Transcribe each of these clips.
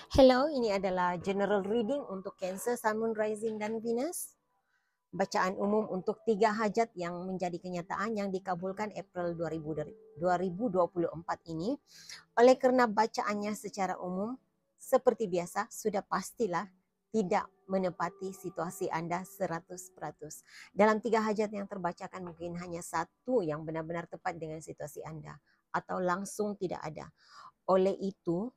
Hello, ini adalah general reading untuk Cancer, Sun, Rising, dan Venus. Bacaan umum untuk 3 hajat yang menjadi kenyataan yang dikabulkan April 2024 ini. Oleh kerana bacaannya secara umum, seperti biasa, sudah pastilah tidak menepati situasi anda 100%. Dalam 3 hajat yang terbacakan mungkin hanya satu yang benar-benar tepat dengan situasi anda atau langsung tidak ada. Oleh itu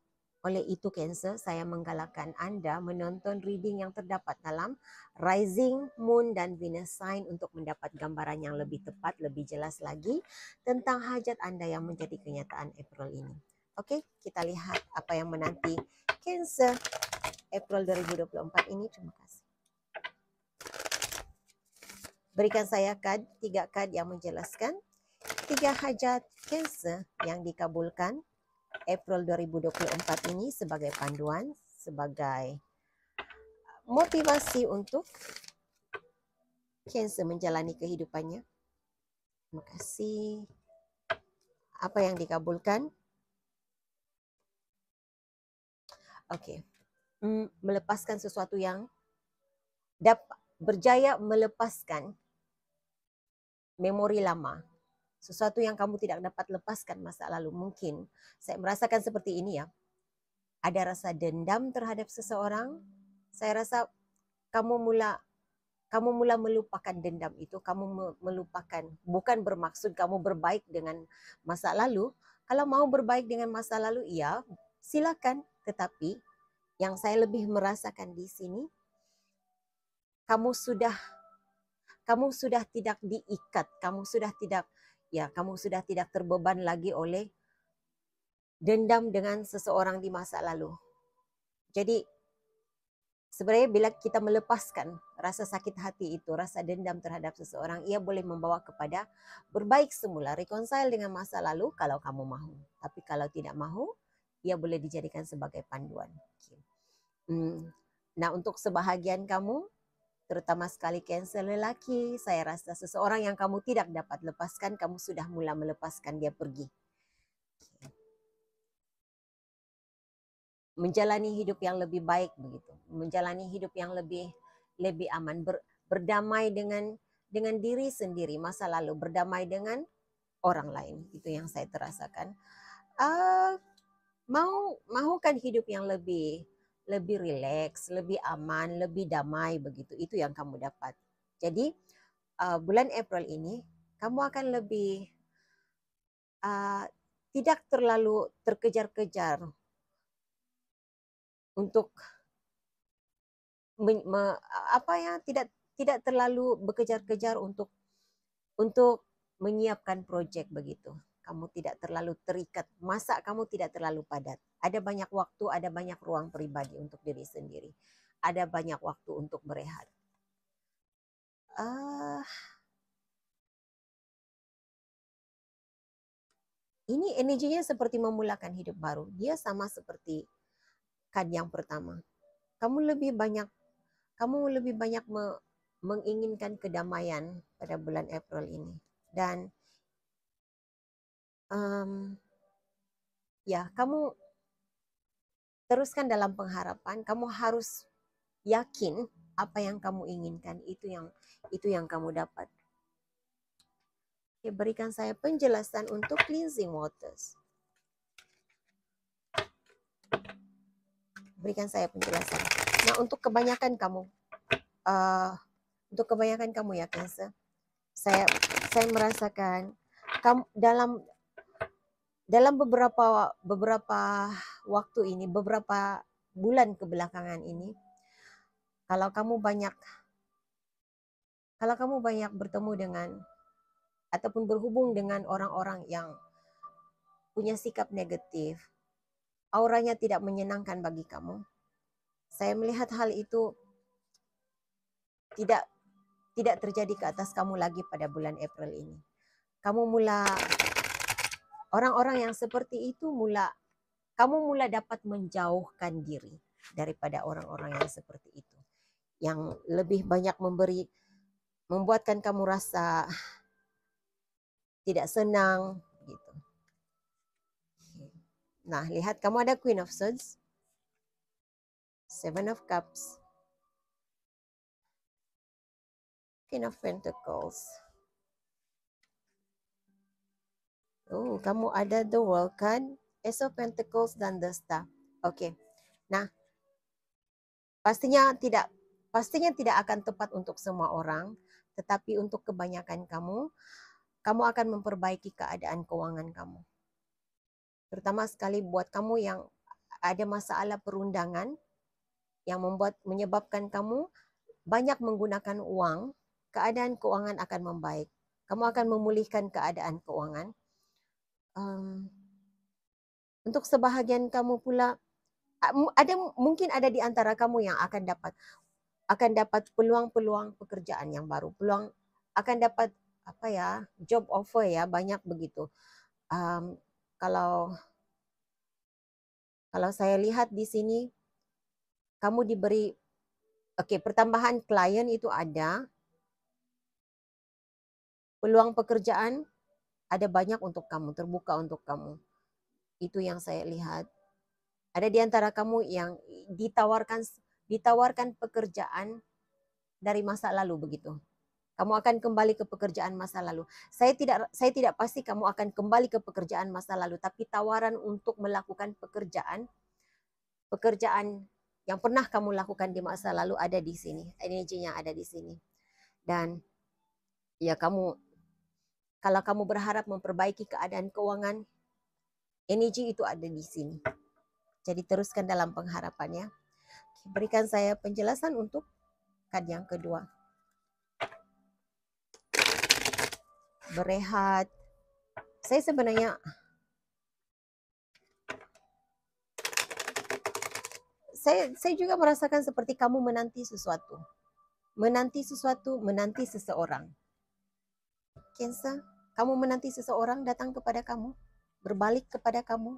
Cancer, saya menggalakkan anda menonton reading yang terdapat dalam Rising, Moon dan Venus Sign untuk mendapat gambaran yang lebih tepat, lebih jelas lagi tentang hajat anda yang menjadi kenyataan April ini. Okey, kita lihat apa yang menanti Cancer April 2024 ini. Terima kasih. Berikan saya kad, 3 kad yang menjelaskan 3 hajat Cancer yang dikabulkan April 2024 ini sebagai panduan, sebagai motivasi untuk Cancer menjalani kehidupannya. Terima kasih. Apa yang dikabulkan? Okey. Melepaskan sesuatu yang berjaya melepaskan memori lama. Sesuatu yang kamu tidak dapat lepaskan masa lalu. Mungkin saya merasakan seperti ini ya. Ada rasa dendam terhadap seseorang. Saya rasa kamu mula melupakan dendam itu, kamu melupakan, bukan bermaksud kamu berbaik dengan masa lalu. Kalau mau berbaik dengan masa lalu, ya silakan. Tetapi yang saya lebih merasakan di sini, kamu sudah tidak diikat, kamu sudah tidak terbeban lagi oleh dendam dengan seseorang di masa lalu. Jadi sebenarnya bila kita melepaskan rasa sakit hati itu, rasa dendam terhadap seseorang, ia boleh membawa kepada berbaik semula, reconcile dengan masa lalu kalau kamu mahu. Tapi kalau tidak mahu, ia boleh dijadikan sebagai panduan. Nah, untuk sebahagian kamu, terutama sekali Cancer lelaki, saya rasa seseorang yang kamu tidak dapat lepaskan, kamu sudah mula melepaskan dia pergi. Menjalani hidup yang lebih baik begitu, menjalani hidup yang lebih aman, berdamai dengan diri sendiri, masa lalu, berdamai dengan orang lain. Itu yang saya terasakan. Mahukan hidup yang lebih rileks, lebih aman, lebih damai begitu. Itu yang kamu dapat. Jadi bulan April ini kamu akan lebih tidak terlalu terkejar-kejar untuk tidak terlalu bekejar-kejar untuk menyiapkan projek begitu. Kamu tidak terlalu terikat, masa kamu tidak terlalu padat. Ada banyak waktu, ada banyak ruang pribadi untuk diri sendiri. Ada banyak waktu untuk berehat. Ini energinya seperti memulakan hidup baru. Dia sama seperti kad yang pertama. Kamu lebih banyak menginginkan kedamaian pada bulan April ini. Dan kamu teruskan dalam pengharapan. Kamu harus yakin apa yang kamu inginkan, itu yang kamu dapat. Berikan saya penjelasan untuk cleansing waters. Berikan saya penjelasan. Nah, untuk kebanyakan kamu ya Cancer, saya merasakan kamu dalam beberapa waktu ini, beberapa bulan kebelakangan ini, kalau kamu banyak bertemu dengan ataupun berhubung dengan orang-orang yang punya sikap negatif, auranya tidak menyenangkan bagi kamu. Saya melihat hal itu tidak terjadi ke atas kamu lagi pada bulan April ini. Orang-orang yang seperti itu kamu mula dapat menjauhkan diri daripada orang-orang yang seperti itu, yang lebih banyak membuatkan kamu rasa tidak senang gitu. Nah, lihat kamu ada Queen of Swords. Seven of Cups, Queen of Pentacles. Oh, kamu ada the World card, Ace of Pentacles dan the Star. Oke. Nah, pastinya tidak akan tepat untuk semua orang, tetapi untuk kebanyakan kamu akan memperbaiki keadaan keuangan kamu. Terutama sekali buat kamu yang ada masalah perundangan yang menyebabkan kamu banyak menggunakan uang, keadaan keuangan akan membaik. Kamu akan memulihkan keadaan keuangan. Untuk sebahagian kamu pula, mungkin ada di antara kamu yang akan dapat peluang-peluang pekerjaan yang baru, akan dapat job offer ya, banyak begitu. Kalau saya lihat di sini, kamu diberi pertambahan klien itu ada, peluang pekerjaan ada banyak untuk kamu, terbuka untuk kamu. Itu yang saya lihat. Ada di antara kamu yang ditawarkan pekerjaan dari masa lalu begitu. Kamu akan kembali ke pekerjaan masa lalu. Saya tidak pasti kamu akan kembali ke pekerjaan masa lalu, tapi tawaran untuk melakukan pekerjaan yang pernah kamu lakukan di masa lalu ada di sini. Energinya ada di sini. Dan ya kalau kamu berharap memperbaiki keadaan keuangan, energi itu ada di sini. Jadi teruskan dalam pengharapannya. Berikan saya penjelasan untuk kad yang kedua. Berehat. Saya juga merasakan seperti kamu menanti sesuatu. Menanti seseorang. Cancer, kamu menanti seseorang datang kepada kamu, berbalik kepada kamu.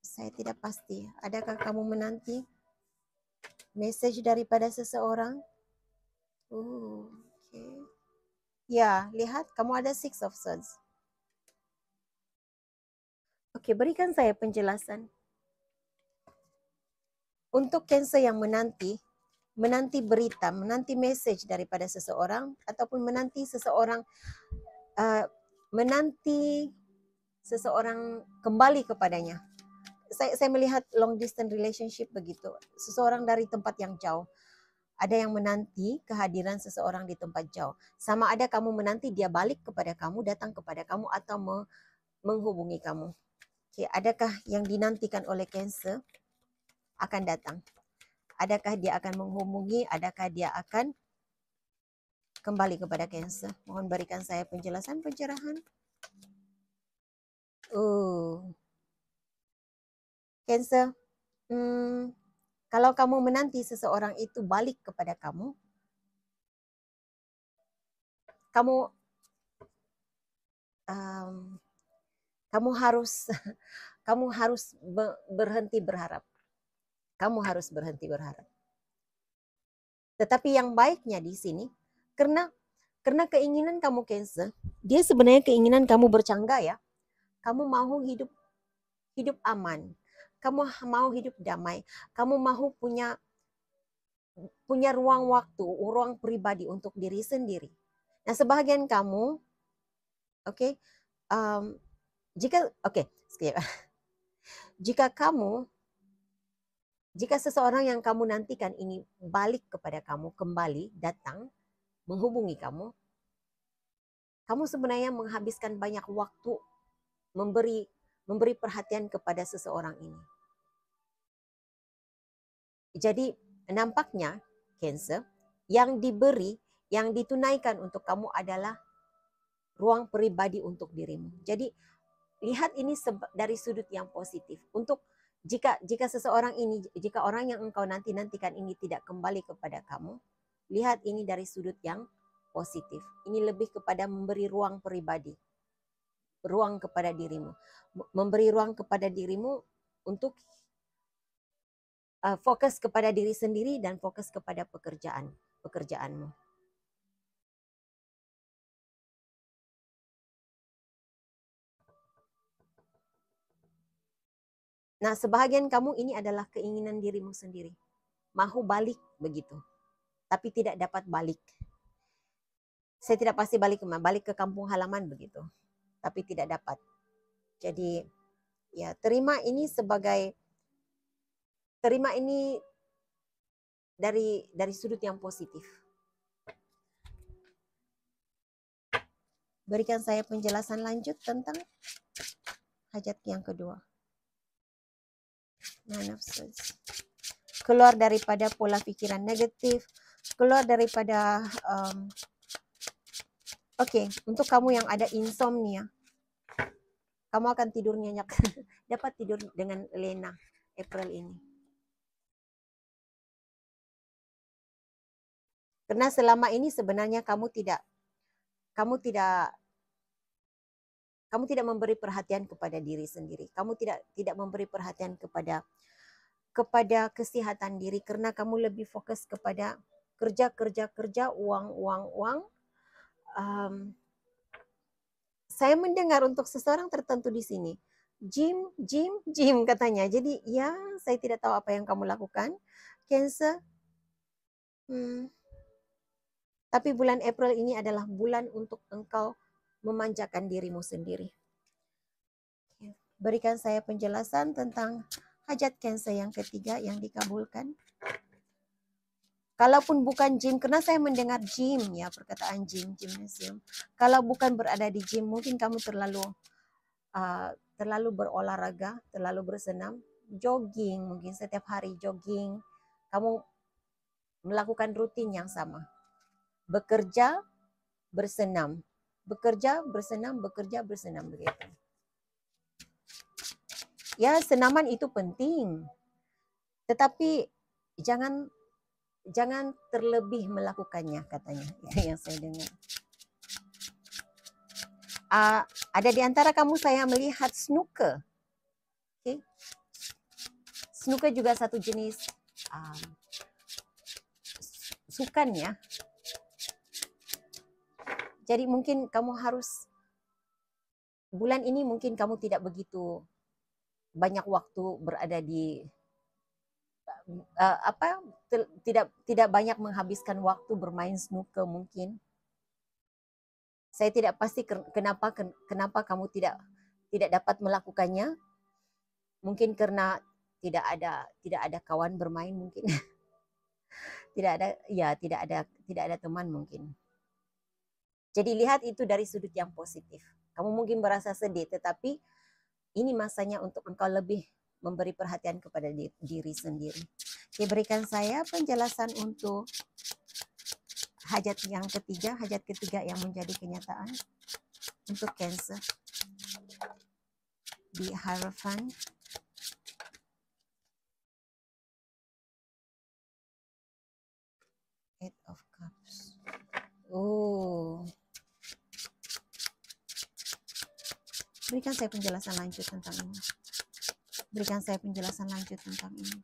Saya tidak pasti. Adakah kamu menanti message daripada seseorang? Okay. Ya, lihat kamu ada Six of Swords. Oke, berikan saya penjelasan. Untuk Cancer yang menanti berita, menanti message daripada seseorang, ataupun menanti seseorang kembali kepadanya. Saya melihat long distance relationship begitu. Seseorang dari tempat yang jauh. Ada yang menanti kehadiran seseorang di tempat jauh. Sama ada kamu menanti dia balik kepada kamu, datang kepada kamu, atau menghubungi kamu. Oke, adakah yang dinantikan oleh Cancer akan datang? Adakah dia akan menghubungi? Adakah dia akan kembali kepada Cancer? Mohon berikan saya penjelasan, pencerahan. Cancer, kalau kamu menanti seseorang itu balik kepada kamu, kamu harus berhenti berharap. Kamu harus berhenti berharap. Tetapi yang baiknya di sini, karena keinginan kamu Cancer, dia sebenarnya keinginan kamu bercangga ya. Kamu mau hidup aman. Kamu mau hidup damai. Kamu mau punya ruang waktu, ruang pribadi untuk diri sendiri. Nah, sebahagian kamu, jika seseorang yang kamu nantikan ini balik kepada kamu, kembali, datang, menghubungi kamu sebenarnya menghabiskan banyak waktu memberi perhatian kepada seseorang ini. Jadi nampaknya Cancer, yang ditunaikan untuk kamu adalah ruang pribadi untuk dirimu. Jadi lihat ini dari sudut yang positif. Untuk jika orang yang engkau nantikan ini tidak kembali kepada kamu, lihat ini dari sudut yang positif. Ini lebih kepada memberi ruang pribadi, ruang kepada dirimu, memberi ruang kepada dirimu untuk fokus kepada diri sendiri dan fokus kepada pekerjaanmu. Nah, sebahagian kamu ini adalah keinginan dirimu sendiri. mahu balik begitu, tapi tidak dapat balik. Saya tidak pasti balik ke kampung halaman begitu, tapi tidak dapat. Jadi ya terima ini dari sudut yang positif. Berikan saya penjelasan lanjut tentang hajat yang kedua. Keluar daripada pola pikiran negatif, keluar daripada untuk kamu yang ada insomnia, kamu akan tidur nyenyak. Dapat tidur dengan lena April ini. Karena selama ini sebenarnya kamu tidak memberi perhatian kepada diri sendiri. Kamu tidak memberi perhatian kepada kesehatan diri, karena kamu lebih fokus kepada kerja, uang. Saya mendengar untuk seseorang tertentu di sini, gym katanya. Jadi ya, saya tidak tahu apa yang kamu lakukan, Cancer. Tapi bulan April ini adalah bulan untuk engkau memanjakan dirimu sendiri. Berikan saya penjelasan tentang hajat Cancer yang ketiga yang dikabulkan. Kalaupun bukan gym, karena saya mendengar gym ya, perkataan gymnasium. Kalau bukan berada di gym, mungkin kamu terlalu berolahraga, terlalu bersenam, jogging, mungkin setiap hari jogging. Kamu melakukan rutin yang sama. Bekerja, bersenam. Bekerja, bersenam begitu. Ya, senaman itu penting. Tetapi jangan terlebih melakukannya, katanya. Itu yang saya dengar. Ada di antara kamu saya melihat snooker. Okay. Snooker juga satu jenis sukan ya. Jadi mungkin kamu harus, bulan ini mungkin kamu tidak begitu banyak waktu berada di tidak banyak menghabiskan waktu bermain snooker mungkin. Saya tidak pasti kenapa kamu tidak dapat melakukannya. Mungkin karena tidak ada kawan bermain mungkin. tidak ada teman mungkin. Jadi lihat itu dari sudut yang positif. Kamu mungkin merasa sedih, tetapi ini masanya untuk engkau lebih memberi perhatian kepada diri sendiri. Oke, berikan saya penjelasan untuk hajat yang ketiga, yang menjadi kenyataan untuk Cancer. Di Hierophant. Eight of Cups. Berikan saya penjelasan lanjut tentang ini.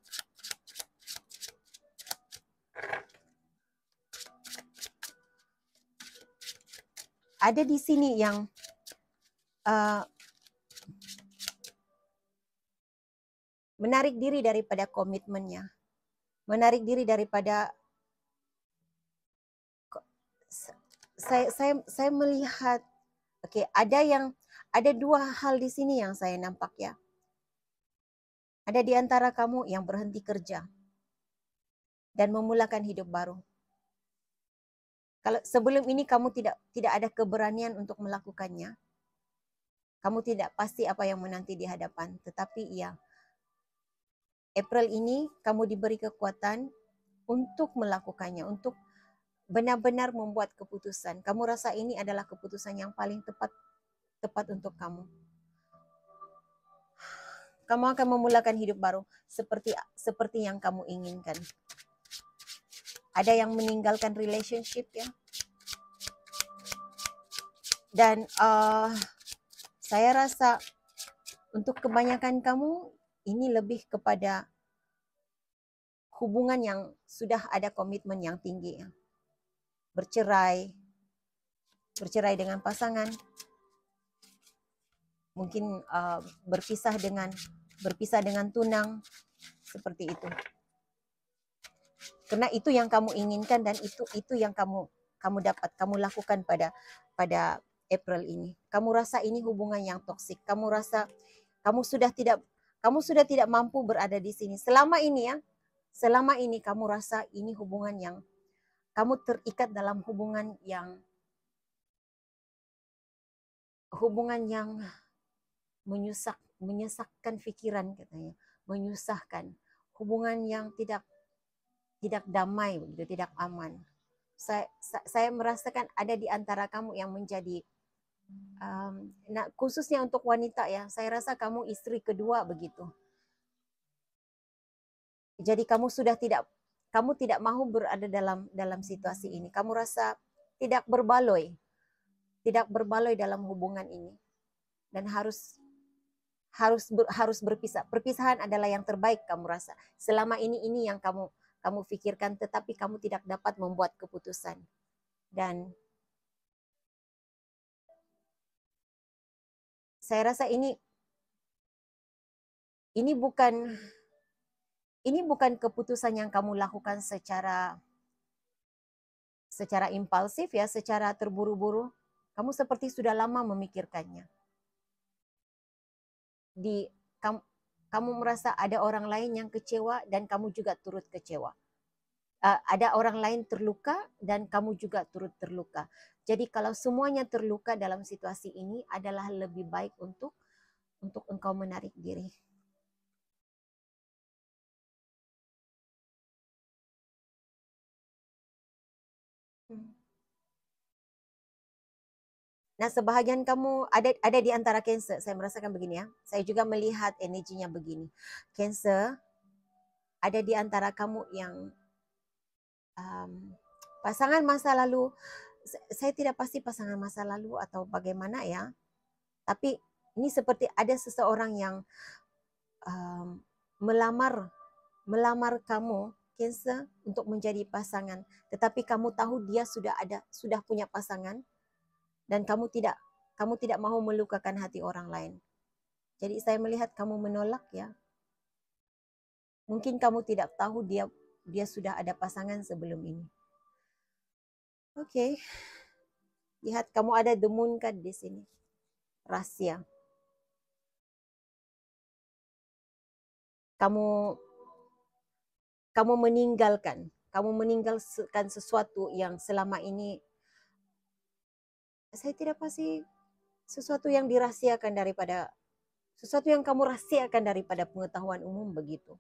Ada di sini yang menarik diri daripada komitmennya. Menarik diri daripada saya melihat ada dua hal di sini yang saya nampak ya. Ada di antara kamu yang berhenti kerja dan memulakan hidup baru. Kalau sebelum ini kamu tidak ada keberanian untuk melakukannya, kamu tidak pasti apa yang menanti di hadapan. Tetapi ya, April ini kamu diberi kekuatan untuk melakukannya, untuk benar-benar membuat keputusan. Kamu rasa ini adalah keputusan yang paling tepat untuk kamu. Kamu akan memulakan hidup baru seperti yang kamu inginkan. Ada yang meninggalkan relationship ya. Dan saya rasa untuk kebanyakan kamu ini lebih kepada hubungan yang sudah ada komitmen yang tinggi ya. Bercerai dengan pasangan, mungkin berpisah dengan tunang, seperti itu. Karena itu yang kamu inginkan dan itu yang kamu dapat, kamu lakukan pada April ini. Kamu rasa ini hubungan yang toksik. Kamu rasa kamu sudah tidak mampu berada di sini. Selama ini kamu rasa ini hubungan yang kamu terikat dalam hubungan yang menyesakkan pikiran katanya, menyusahkan, hubungan yang tidak damai, begitu, tidak aman. Saya merasakan ada di antara kamu yang menjadi khususnya untuk wanita ya, saya rasa kamu istri kedua begitu. Jadi kamu tidak mau berada dalam situasi ini. Kamu rasa tidak berbaloi dalam hubungan ini dan harus berpisah. Perpisahan adalah yang terbaik kamu rasa. Selama ini yang kamu pikirkan, tetapi kamu tidak dapat membuat keputusan. Dan saya rasa ini bukan keputusan yang kamu lakukan secara impulsif ya, secara terburu-buru. Kamu seperti sudah lama memikirkannya. Kamu merasa ada orang lain yang kecewa dan kamu juga turut kecewa. Ada orang lain terluka dan kamu juga turut terluka. Jadi kalau semuanya terluka dalam situasi ini adalah lebih baik untuk engkau menarik diri. Nah, sebahagian kamu ada di antara Cancer. Saya merasakan begini ya. Saya juga melihat energinya begini. Cancer, ada di antara kamu yang pasangan masa lalu. Saya tidak pasti pasangan masa lalu atau bagaimana ya. Tapi ini seperti ada seseorang yang melamar kamu, Cancer, untuk menjadi pasangan. Tetapi kamu tahu dia sudah punya pasangan. Dan kamu tidak mau melukakan hati orang lain. Jadi saya melihat kamu menolak ya. Mungkin kamu tidak tahu dia sudah ada pasangan sebelum ini. Oke. Lihat kamu ada the moon card di sini. Rahasia. Kamu meninggalkan sesuatu yang selama ini saya tidak pasti, sesuatu yang dirahasiakan sesuatu yang kamu rahasiakan daripada pengetahuan umum begitu.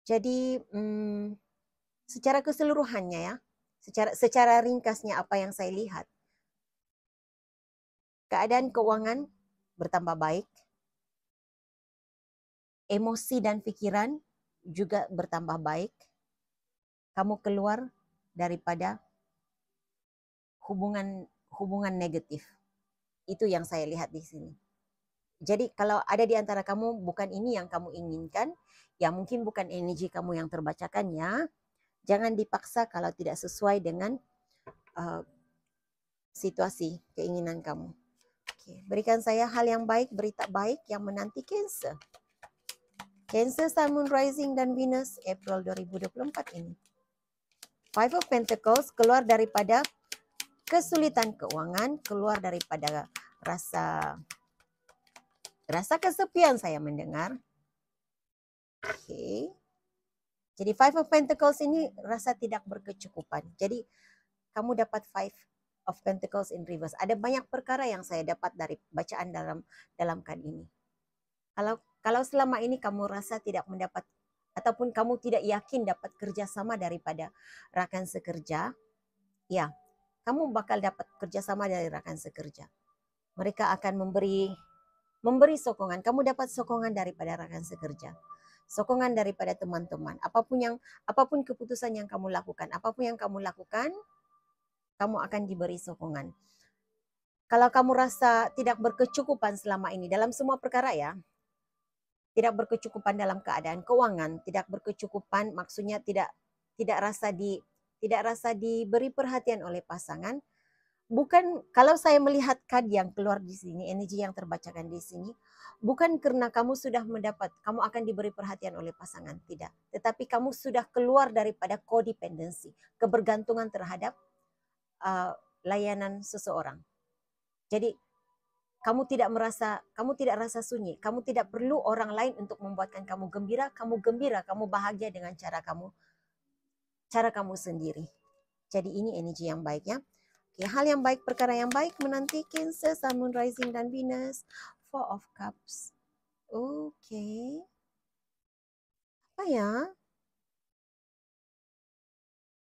Jadi secara keseluruhannya ya, secara ringkasnya apa yang saya lihat, keadaan keuangan bertambah baik, emosi dan pikiran juga bertambah baik. Kamu keluar daripada hubungan negatif. Itu yang saya lihat di sini. Jadi kalau ada di antara kamu bukan ini yang kamu inginkan, ya mungkin bukan energi kamu yang terbacakan ya. Jangan dipaksa kalau tidak sesuai dengan situasi keinginan kamu. Oke, berikan saya hal yang baik, berita baik yang menanti Cancer. Cancer, Sun, Moon, Rising, dan Venus, April 2024 ini. Five of Pentacles, keluar daripada kesulitan keuangan, keluar daripada rasa kesepian saya mendengar. Oke. Jadi Five of Pentacles ini rasa tidak berkecukupan. Jadi kamu dapat Five of Pentacles in reverse. Ada banyak perkara yang saya dapat dari bacaan dalam card ini. Kalau selama ini kamu rasa tidak mendapat ataupun kamu tidak yakin dapat kerjasama daripada rekan sekerja, ya, kamu bakal dapat kerjasama dari rekan sekerja. Mereka akan memberi sokongan. Kamu dapat sokongan daripada rekan sekerja, sokongan daripada teman-teman. Apapun keputusan yang kamu lakukan, kamu akan diberi sokongan. Kalau kamu rasa tidak berkecukupan selama ini dalam semua perkara ya, tidak berkecukupan dalam keadaan keuangan, tidak berkecukupan maksudnya tidak rasa diberi perhatian oleh pasangan, bukan, kalau saya melihat kad yang keluar di sini, energi yang terbacakan di sini, bukan karena kamu sudah mendapat, kamu akan diberi perhatian oleh pasangan, tidak. Tetapi kamu sudah keluar daripada codependency, kebergantungan terhadap layanan seseorang. Jadi kamu tidak rasa sunyi, kamu tidak perlu orang lain untuk membuatkan kamu gembira, kamu bahagia dengan cara kamu sendiri. Jadi ini energi yang baik ya. Oke, hal yang baik, perkara yang baik menanti Cancer, Sun, Moon, Rising, dan Venus. Four of Cups. Oke. Apa ya?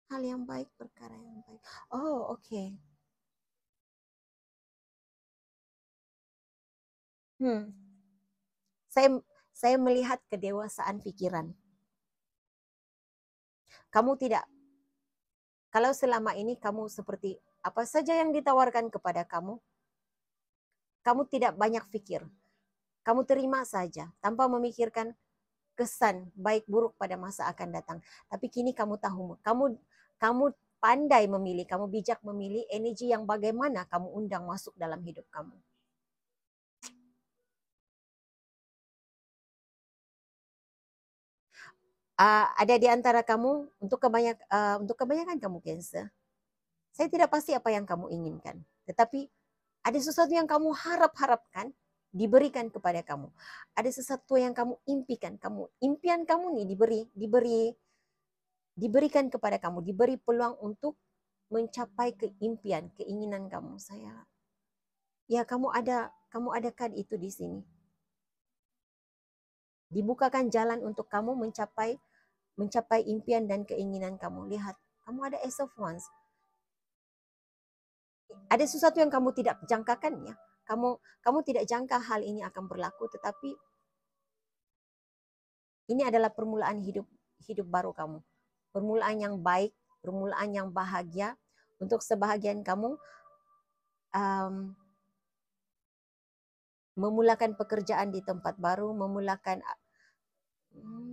Hal yang baik, perkara yang baik. Oh, oke. Saya melihat kedewasaan pikiran. Kamu tidak, kalau selama ini kamu seperti apa saja yang ditawarkan kepada kamu, kamu tidak banyak pikir. Kamu terima saja tanpa memikirkan kesan baik buruk pada masa akan datang. Tapi kini kamu tahu, kamu pandai memilih, kamu bijak memilih energi yang bagaimana kamu undang masuk dalam hidup kamu. Ada di antara kamu, untuk kebanyakan kamu Cancer, saya tidak pasti apa yang kamu inginkan, tetapi ada sesuatu yang kamu harapkan diberikan kepada kamu. Ada sesuatu yang kamu impikan, impian kamu nih diberikan kepada kamu, diberi peluang untuk mencapai keinginan kamu. Kamu ada kad itu di sini. Dibukakan jalan untuk kamu mencapai impian dan keinginan kamu. Lihat, kamu ada Ace of Wands. Ada sesuatu yang kamu tidak jangkakan ya. Kamu tidak jangka hal ini akan berlaku, tetapi ini adalah permulaan hidup baru kamu. Permulaan yang baik, permulaan yang bahagia. Untuk sebahagian kamu memulakan pekerjaan di tempat baru,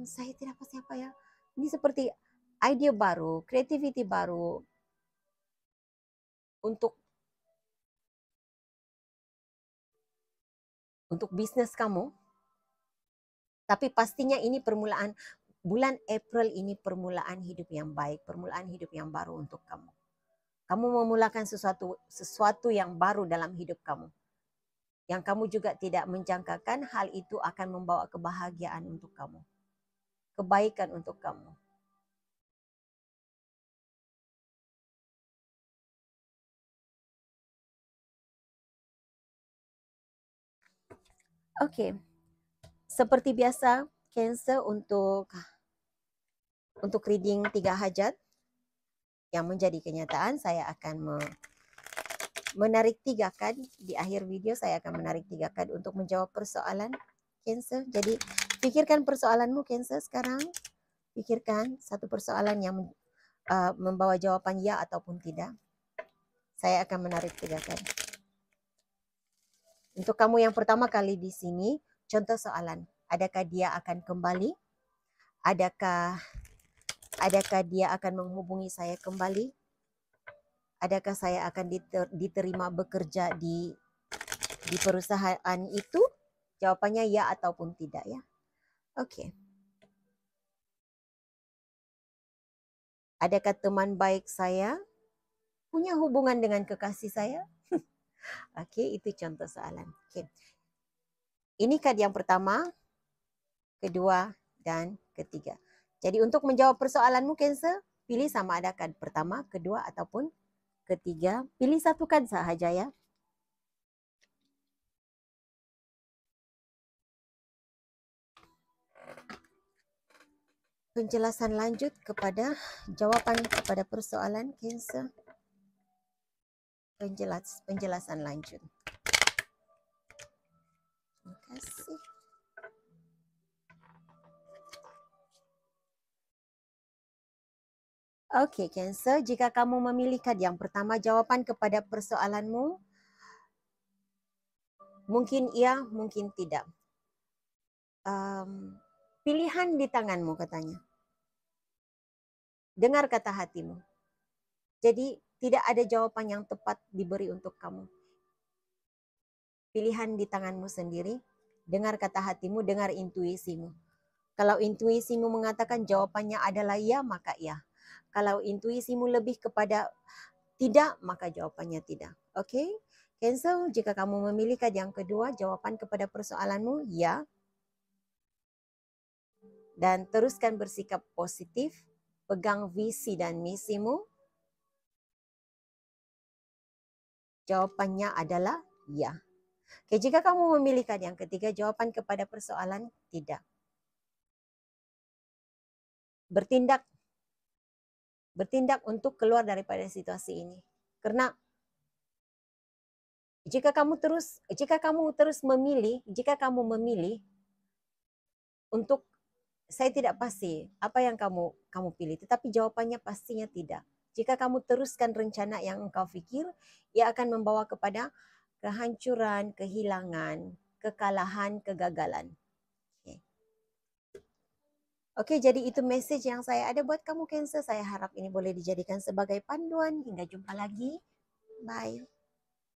saya tidak pasti apa ya. Ini seperti ide baru, creativity baru untuk bisnis kamu. Tapi pastinya ini permulaan, bulan April ini permulaan hidup yang baik, permulaan hidup yang baru untuk kamu. Kamu memulakan sesuatu yang baru dalam hidup kamu. Yang kamu juga tidak menjangkakan hal itu akan membawa kebahagiaan untuk kamu. Kebaikan untuk kamu. Oke. Seperti biasa, Cancer, untuk reading 3 hajat yang menjadi kenyataan, saya akan menarik 3 kad. Di akhir video saya akan menarik 3 kad untuk menjawab persoalan Cancer. Jadi pikirkan persoalanmu Cancer sekarang. Pikirkan satu persoalan yang membawa jawaban ya ataupun tidak. Saya akan menarik 3 kad. Untuk kamu yang pertama kali di sini, contoh soalan. Adakah dia akan kembali? Adakah dia akan menghubungi saya kembali? Adakah saya akan diterima bekerja di perusahaan itu? Jawabannya ya ataupun tidak ya. Oke. Adakah teman baik saya punya hubungan dengan kekasih saya? Oke, itu contoh soalan. Oke. Ini kad yang pertama, kedua, dan ketiga. Jadi untuk menjawab persoalanmu Cancer, pilih sama ada kad pertama, kedua, ataupun ketiga. Pilih satu kad sahaja ya. Penjelasan lanjut kepada jawaban kepada persoalan Cancer. Penjelasan lanjut. Terima kasih. Oke, Cancer, jika kamu memilih kad yang pertama, jawaban kepada persoalanmu mungkin iya, mungkin tidak. Pilihan di tanganmu katanya. Dengar kata hatimu. Jadi tidak ada jawaban yang tepat diberi untuk kamu. Pilihan di tanganmu sendiri. Dengar kata hatimu, dengar intuisimu. Kalau intuisimu mengatakan jawabannya adalah ya, maka ya. Kalau intuisimu lebih kepada tidak, maka jawabannya tidak. Oke? Cancel, jika kamu memilih yang kedua, jawaban kepada persoalanmu ya. Dan teruskan bersikap positif, pegang visi dan misimu. Jawabannya adalah ya. Oke, jika kamu memilih yang ketiga, jawaban kepada persoalan tidak. Bertindak untuk keluar daripada situasi ini. Karena jika kamu terus memilih untuk, saya tidak pasti apa yang kamu pilih, tetapi jawabannya pastinya tidak. Jika kamu teruskan rencana yang engkau pikir, ia akan membawa kepada kehancuran, kehilangan, kekalahan, kegagalan. Oke, jadi itu message yang saya ada buat kamu Cancer. Saya harap ini boleh dijadikan sebagai panduan. Hingga jumpa lagi. Bye.